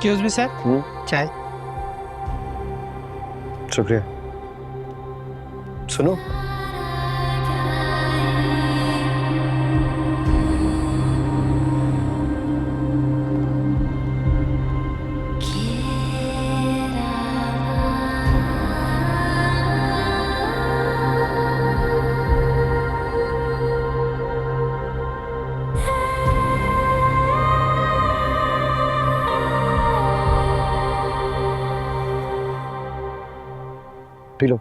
Excuse me sir, चाय। शुक्रिया। सुनो, पी लो।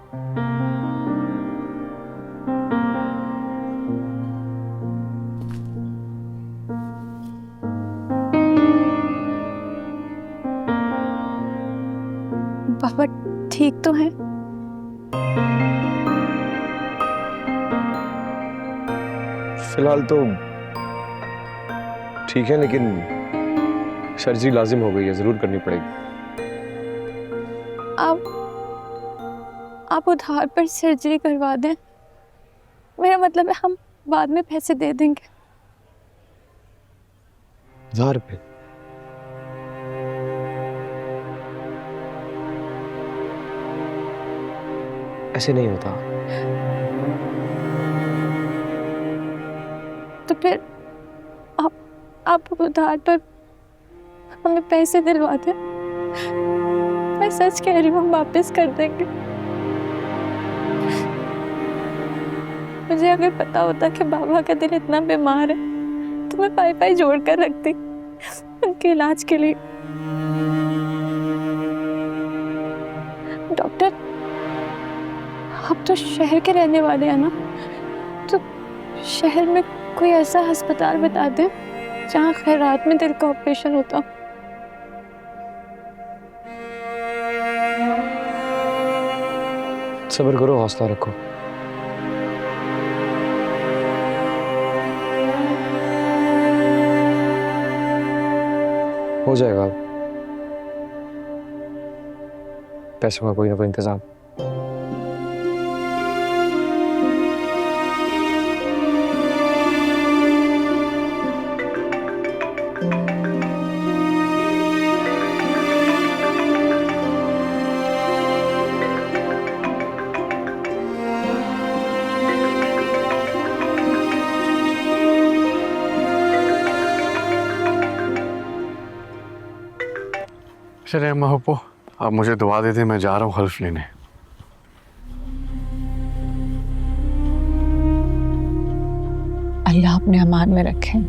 पापा ठीक तो है? फिलहाल तो ठीक है, लेकिन सर्जरी लाजिम हो गई है, जरूर करनी पड़ेगी। आप उधार पर सर्जरी करवा दें। मेरा मतलब है हम बाद में पैसे दे देंगे। 1000 रुपये? ऐसे नहीं होता। तो फिर आप उधार पर हमें पैसे दिलवा दें। मैं सच कह रही हूँ, हम वापस कर देंगे। मुझे अगर पता होता कि बाबा का दिल इतना बीमार है तो मैं पाई जोड़ कर रखती उनके इलाज के लिए। डॉक्टर, आप तो शहर के रहने वाले हैं ना, तो शहर में कोई ऐसा अस्पताल बता दें जहाँ खैरात में दिल का ऑपरेशन होता। सब्र करो, हौसला रखो। हो जाएगा, पैसों का कोई ना कोई इंतजाम। चले अम्मा पप्पो, आप मुझे दुआ दे दें, मैं जा रहा हूँ हल्फ लेने। अल्लाह अपने अमान में रखे।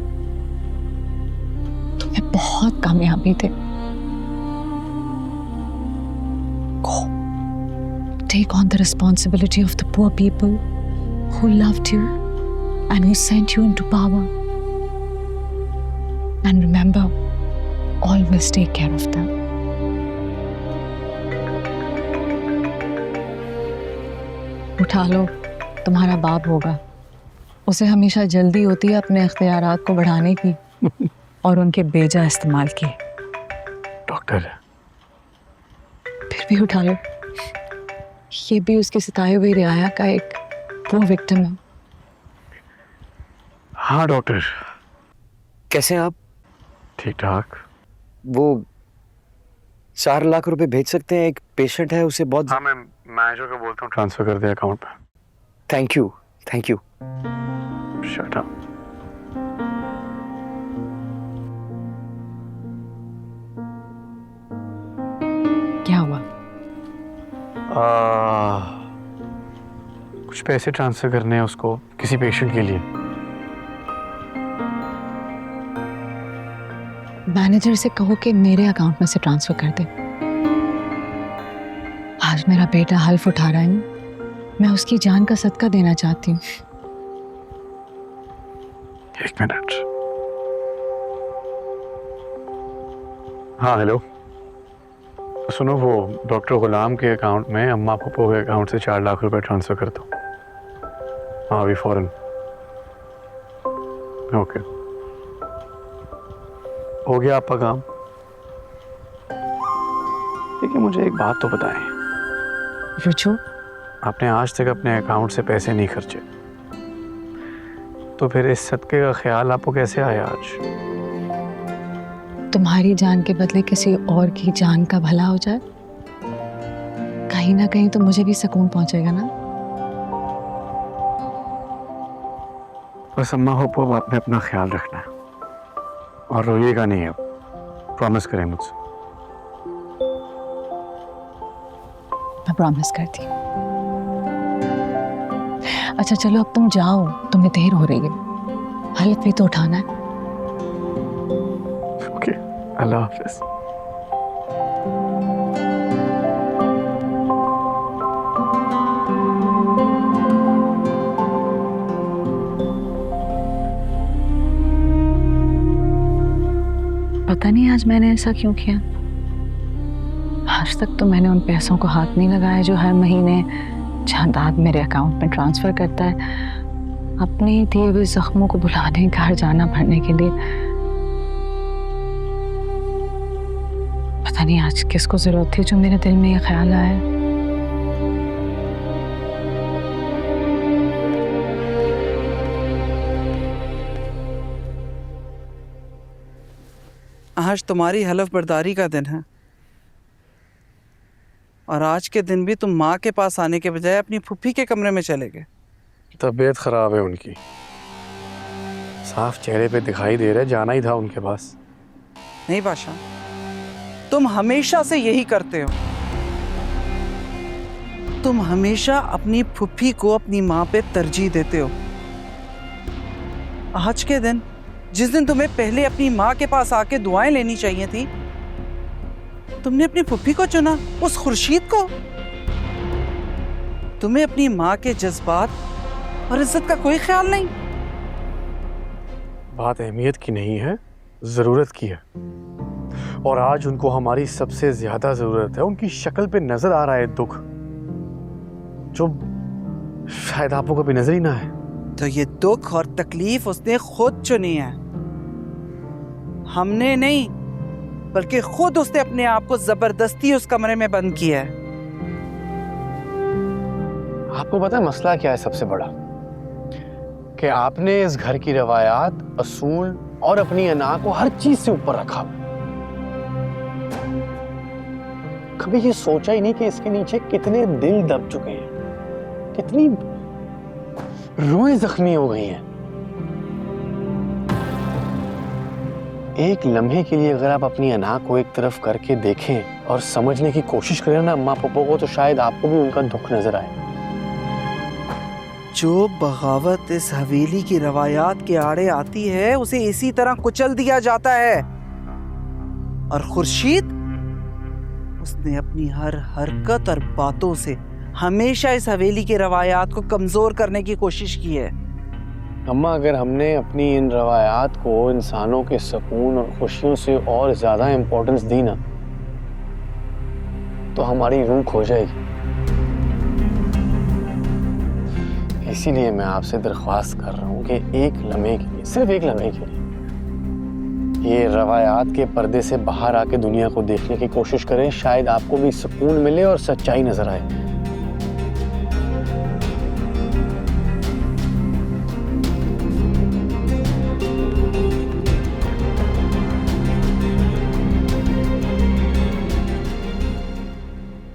तुम्हें बहुत कामयाबी दे। Go. Take on the responsibility of the poor people who loved you and who sent you into power. And remember, always take care of them. उठा लो, तुम्हारा बाप होगा। उसे हमेशा जल्दी होती है अपने इख्तियारात को बढ़ाने की और उनके बेजा इस्तेमाल की। डॉक्टर, फिर भी उठा लो, ये भी उसके सिताए हुए रियाया का एक वो विक्टिम है। हाँ डॉक्टर। कैसे हैं आप? ठीक ठाक। वो 4 लाख रुपए भेज सकते हैं? एक पेशेंट है, उसे बहुत। हाँ, मैं मैनेजर को बोलता हूँ ट्रांसफर कर दे अकाउंट पे। Thank you, thank you. Shut up. क्या हुआ? कुछ पैसे ट्रांसफर करने हैं उसको, किसी पेशेंट के लिए। मैनेजर से कहो कि मेरे अकाउंट में से ट्रांसफर कर दे। आज मेरा बेटा हल्फ उठा रहा है ना, मैं उसकी जान का सदका देना चाहती हूँ। एक मिनट। हाँ हेलो, सुनो, वो डॉक्टर गुलाम के अकाउंट में अम्मा पप्पो के अकाउंट से 4 लाख रुपए ट्रांसफर कर दो। हाँ अभी फौरन। ओके, हो गया आपका काम। लेकिन मुझे एक बात तो बताएं, रुचो, आपने आज तक अपने अकाउंट से पैसे नहीं खर्चे, तो फिर इस सदके का ख्याल आपको कैसे आया आज? तुम्हारी जान के बदले किसी और की जान का भला हो जाए, कहीं ना कहीं तो मुझे भी सुकून पहुंचेगा ना। बस अम्मा होपो आपने अपना ख्याल रखना है और रोइएगा नहीं अब, प्रॉमिस करें मुझसे। मैं प्रॉमिस करती हूँ। अच्छा चलो अब तुम जाओ, तुम्हें देर हो रही है, हलफ भी तो उठाना है। ओके, अल्लाह हाफिज। पता नहीं आज मैंने ऐसा क्यों किया। आज तक तो मैंने उन पैसों को हाथ नहीं लगाया जो हर महीने जायदाद मेरे अकाउंट में ट्रांसफर करता है, अपने दिए हुए जख्मों को बुलाने घर जाना भरने के लिए। पता नहीं आज किसको जरूरत थी जो मेरे दिल में ये ख्याल आया। आज तुम्हारी हलफ बर्दारी का दिन है और आज के दिन भी तुम माँ के पास आने के बजाय अपनी फूफी के कमरे में चले गए। तबीयत खराब है उनकी, साफ चेहरे पे दिखाई दे रहा है, जाना ही था उनके पास। नहीं बादशाह, तुम हमेशा से यही करते हो। तुम हमेशा अपनी फूफी को अपनी माँ पे तरजीह देते हो। आज के दिन, जिस दिन तुम्हें पहले अपनी माँ के पास आके दुआएं लेनी चाहिए थी, तुमने अपनी फूफी को चुना, उस खुर्शीद को। तुम्हें अपनी माँ के जज्बात और इज्जत का कोई ख्याल नहीं। बात अहमियत की नहीं है, जरूरत की है। और आज उनको हमारी सबसे ज्यादा जरूरत है। उनकी शक्ल पे नजर आ रहा है दुख, जो शायद आपको कभी नजर ही ना है। तो ये दुख और तकलीफ उसने खुद चुनी है, हमने नहीं, बल्कि खुद उसने अपने आप को जबरदस्ती उस कमरे में बंद किया है। आपको पता है मसला क्या है सबसे बड़ा? कि आपने इस घर की रवायात, असूल और अपनी अना को हर चीज से ऊपर रखा। कभी ये सोचा ही नहीं कि इसके नीचे कितने दिल दब चुके हैं, कितनी रूहें जख्मी हो गई हैं। एक लम्हे के लिए अगर आप अपनी अना को एक तरफ करके देखें और समझने की कोशिश करें ना अम्मा पापा को, तो शायद आपको भी उनका दुख नजर आए। जो बगावत इस हवेली की रवायात के आड़े आती है, उसे इसी तरह कुचल दिया जाता है। और खुर्शीद, उसने अपनी हर हरकत और बातों से हमेशा इस हवेली की रवायात को कमजोर करने की कोशिश की है। अम्मा, अगर हमने अपनी इन रवायात को इंसानों के सुकून और खुशियों से और ज्यादा इंपॉर्टेंस दी ना, तो हमारी रूह खो जाएगी। इसीलिए मैं आपसे दरख्वास्त कर रहा हूँ कि एक लम्हे के लिए, सिर्फ एक लम्हे के लिए, ये रवायात के पर्दे से बाहर आके दुनिया को देखने की कोशिश करें। शायद आपको भी सुकून मिले और सच्चाई नजर आए।